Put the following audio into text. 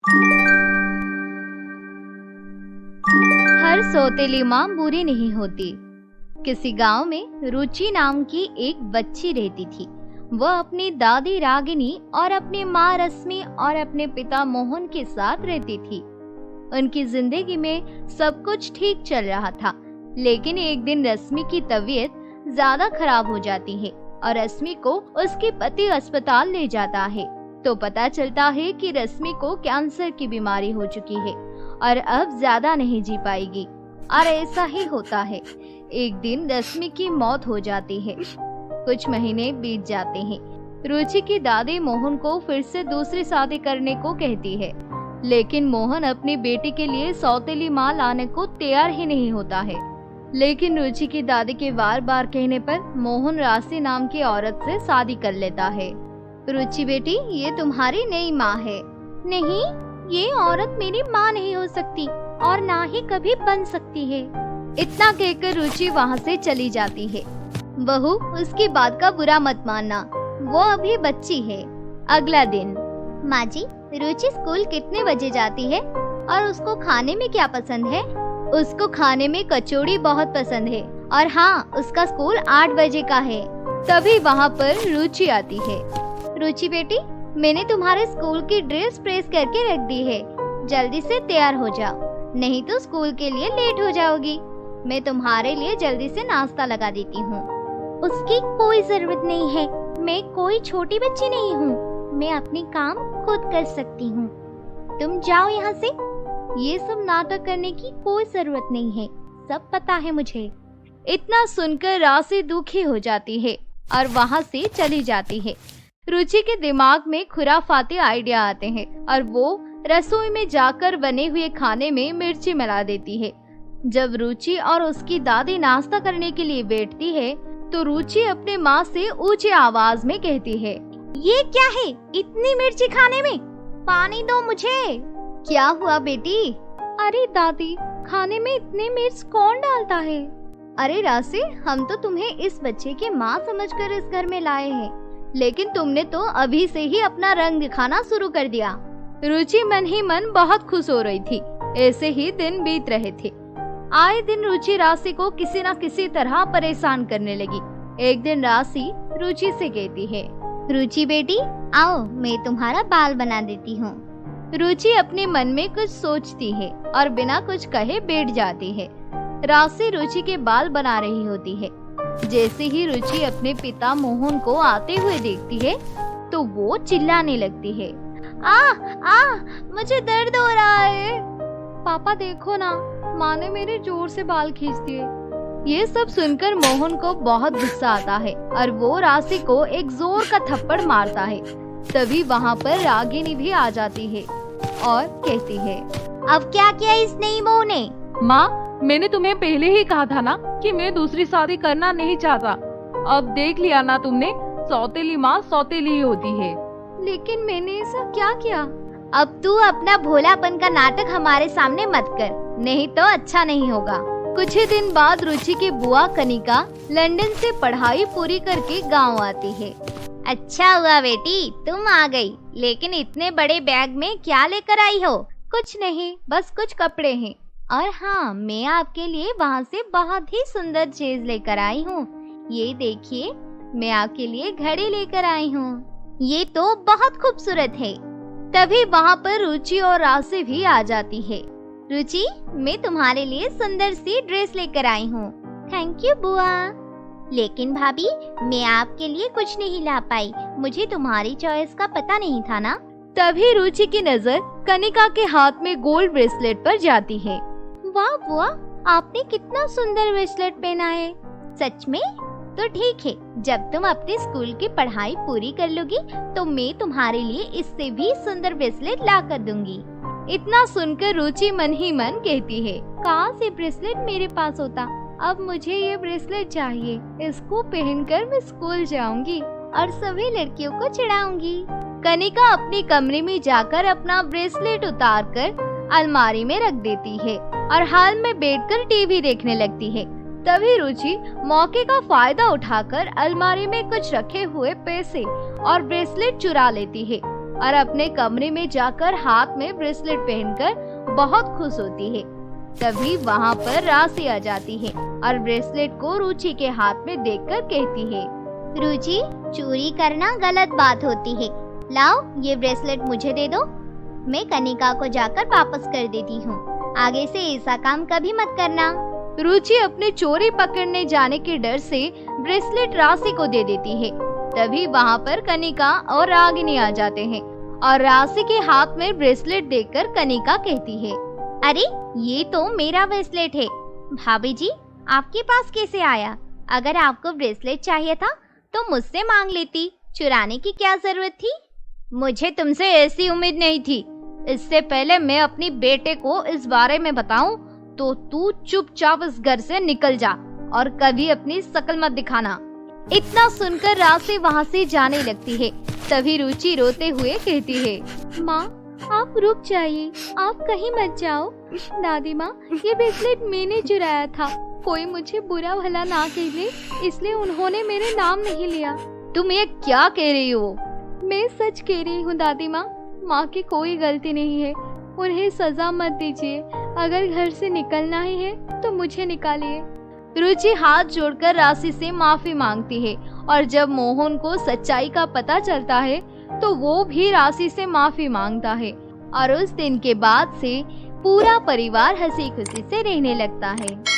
हर सौतेली माँ बुरी नहीं होती। किसी गांव में रुचि नाम की एक बच्ची रहती थी। वह अपनी दादी रागिनी और अपनी माँ रश्मि और अपने पिता मोहन के साथ रहती थी। उनकी जिंदगी में सब कुछ ठीक चल रहा था, लेकिन एक दिन रश्मि की तबीयत ज्यादा खराब हो जाती है और रश्मि को उसके पति अस्पताल ले जाता है। तो पता चलता है कि रश्मि को कैंसर की बीमारी हो चुकी है और अब ज्यादा नहीं जी पाएगी। और ऐसा ही होता है। एक दिन रश्मि की मौत हो जाती है। कुछ महीने बीत जाते हैं। रुचि की दादी मोहन को फिर से दूसरी शादी करने को कहती है, लेकिन मोहन अपनी बेटी के लिए सौतेली माँ लाने को तैयार ही नहीं होता है। लेकिन रुचि की दादी के बार बार कहने पर मोहन राशि नाम की औरत से शादी कर लेता है। रुचि बेटी, ये तुम्हारी नई माँ है। नहीं, ये औरत मेरी माँ नहीं हो सकती और ना ही कभी बन सकती है। इतना कहकर रुचि वहाँ से चली जाती है। बहू, उसकी बात का बुरा मत मानना, वो अभी बच्ची है। अगला दिन। माँ जी, रुचि स्कूल कितने बजे जाती है और उसको खाने में क्या पसंद है? उसको खाने में कचौड़ी बहुत पसंद है और हाँ, उसका स्कूल 8 बजे का है। तभी वहाँ पर रुचि आती है। रुचि बेटी, मैंने तुम्हारे स्कूल की ड्रेस प्रेस करके रख दी है। जल्दी से तैयार हो जाओ, नहीं तो स्कूल के लिए लेट हो जाओगी। मैं तुम्हारे लिए जल्दी से नाश्ता लगा देती हूँ। उसकी कोई जरूरत नहीं है। मैं कोई छोटी बच्ची नहीं हूँ। मैं अपनी काम खुद कर सकती हूँ। तुम जाओ यहाँ से। ये सब नाटक करने की कोई जरूरत नहीं है, सब पता है मुझे। इतना सुनकर राशि दुखी हो जाती है और वहाँ से चली जाती है। रुचि के दिमाग में खुराफाती आइडिया आते हैं और वो रसोई में जाकर बने हुए खाने में मिर्ची मिला देती है। जब रुचि और उसकी दादी नाश्ता करने के लिए बैठती है तो रुचि अपने माँ से ऊंची आवाज में कहती है, ये क्या है इतनी मिर्ची खाने में? पानी दो मुझे। क्या हुआ बेटी? अरे दादी, खाने में इतने मिर्च कौन डालता है? अरे राशि, हम तो तुम्हें इस बच्चे की माँ समझकर इस घर में लाए हैं, लेकिन तुमने तो अभी से ही अपना रंग दिखाना शुरू कर दिया। रुचि मन ही मन बहुत खुश हो रही थी। ऐसे ही दिन बीत रहे थे। आए दिन रुचि राशि को किसी न किसी तरह परेशान करने लगी। एक दिन राशि रुचि से कहती है, रुचि बेटी, आओ मैं तुम्हारा बाल बना देती हूँ। रुचि अपने मन में कुछ सोचती है और बिना कुछ कहे बैठ जाती है। राशि रुचि के बाल बना रही होती है। जैसे ही रुचि अपने पिता मोहन को आते हुए देखती है तो वो चिल्लाने लगती है, मुझे दर्द हो रहा है। पापा देखो ना, माँ ने मेरे जोर से बाल खींच दिए। ये सब सुनकर मोहन को बहुत गुस्सा आता है और वो राशि को एक जोर का थप्पड़ मारता है। तभी वहाँ पर रागिनी भी आ जाती है और कहती है, अब क्या किया इस नई बहू ने? माँ, मैंने तुम्हें पहले ही कहा था ना कि मैं दूसरी शादी करना नहीं चाहता। अब देख लिया ना तुमने, सौतेली माँ सौतेली ही होती है। लेकिन मैंने ऐसा क्या किया? अब तू अपना भोलापन का नाटक हमारे सामने मत कर, नहीं तो अच्छा नहीं होगा। कुछ ही दिन बाद रुचि की बुआ कनिका लंदन से पढ़ाई पूरी करके गांव आती है। अच्छा हुआ बेटी, तुम आ गई। लेकिन इतने बड़े बैग में क्या लेकर आई हो? कुछ नहीं, बस कुछ कपड़े हैं। और हाँ, मैं आपके लिए वहाँ से बहुत ही सुंदर चीज लेकर आई हूँ। ये देखिए, मैं आपके लिए घड़ी लेकर आई हूँ। ये तो बहुत खूबसूरत है। तभी वहाँ पर रुचि और राशि भी आ जाती है। रुचि, मैं तुम्हारे लिए सुंदर सी ड्रेस लेकर आई हूँ। थैंक यू बुआ। लेकिन भाभी, मैं आपके लिए कुछ नहीं ला पाई। मुझे तुम्हारी चॉइस का पता नहीं था ना। तभी रुचि की नजर कनिका के हाथ में गोल्ड ब्रेसलेट पर जाती है। वाह बुआ, आपने कितना सुंदर ब्रेसलेट पहना है। सच में? तो ठीक है, जब तुम अपने स्कूल की पढ़ाई पूरी कर लोगी तो मैं तुम्हारे लिए इससे भी सुंदर ब्रेसलेट ला कर दूंगी। इतना सुनकर रुचि मन ही मन कहती है, काश ये ब्रेसलेट मेरे पास होता। अब मुझे ये ब्रेसलेट चाहिए। इसको पहनकर मैं स्कूल जाऊंगी और सभी लड़कियों को चिढ़ाऊंगी। कनिका अपने कमरे में जाकर अपना ब्रेसलेट उतारकर अलमारी में रख देती है और हाल में बैठकर टीवी देखने लगती है। तभी रुचि मौके का फायदा उठाकर अलमारी में कुछ रखे हुए पैसे और ब्रेसलेट चुरा लेती है और अपने कमरे में जाकर हाथ में ब्रेसलेट पहनकर बहुत खुश होती है। तभी वहाँ पर राशि आ जाती है और ब्रेसलेट को रुचि के हाथ में देखकर कहती है, रुचि, चोरी करना गलत बात होती है। लाओ, ये ब्रेसलेट मुझे दे दो। मैं कनिका को जाकर वापस कर देती हूँ। आगे से ऐसा काम कभी मत करना। रुचि अपने चोरी पकड़ने जाने के डर से ब्रेसलेट राशि को दे देती है। तभी वहाँ पर कनिका और रागिनी आ जाते हैं और राशि के हाथ में ब्रेसलेट देखकर कनिका कहती है, अरे, ये तो मेरा ब्रेसलेट है। भाभी जी, आपके पास कैसे आया? अगर आपको ब्रेसलेट चाहिए था तो मुझसे मांग लेती, चुराने की क्या जरूरत थी? मुझे तुमसे ऐसी उम्मीद नहीं थी। इससे पहले मैं अपनी बेटे को इस बारे में बताऊं तो तू चुपचाप इस घर से निकल जा और कभी अपनी शक्ल मत दिखाना। इतना सुनकर राशि वहाँ से जाने लगती है। तभी रुचि रोते हुए कहती है, माँ, आप रुक जाइए, आप कहीं मत जाओ। दादी माँ, ये ब्रेसलेट मैंने चुराया था। कोई मुझे बुरा भला ना कह ले, इसलिए उन्होंने मेरे नाम नहीं लिया। तुम ये क्या कह रही हो? मैं सच कह रही हूँ दादी माँ। माँ की कोई गलती नहीं है। उन्हें सजा मत दीजिए। अगर घर से निकलना ही है तो मुझे निकालिए। रुचि हाथ जोड़कर राशि से माफी मांगती है और जब मोहन को सच्चाई का पता चलता है तो वो भी राशि से माफी मांगता है और उस दिन के बाद से पूरा परिवार हंसी खुशी से रहने लगता है।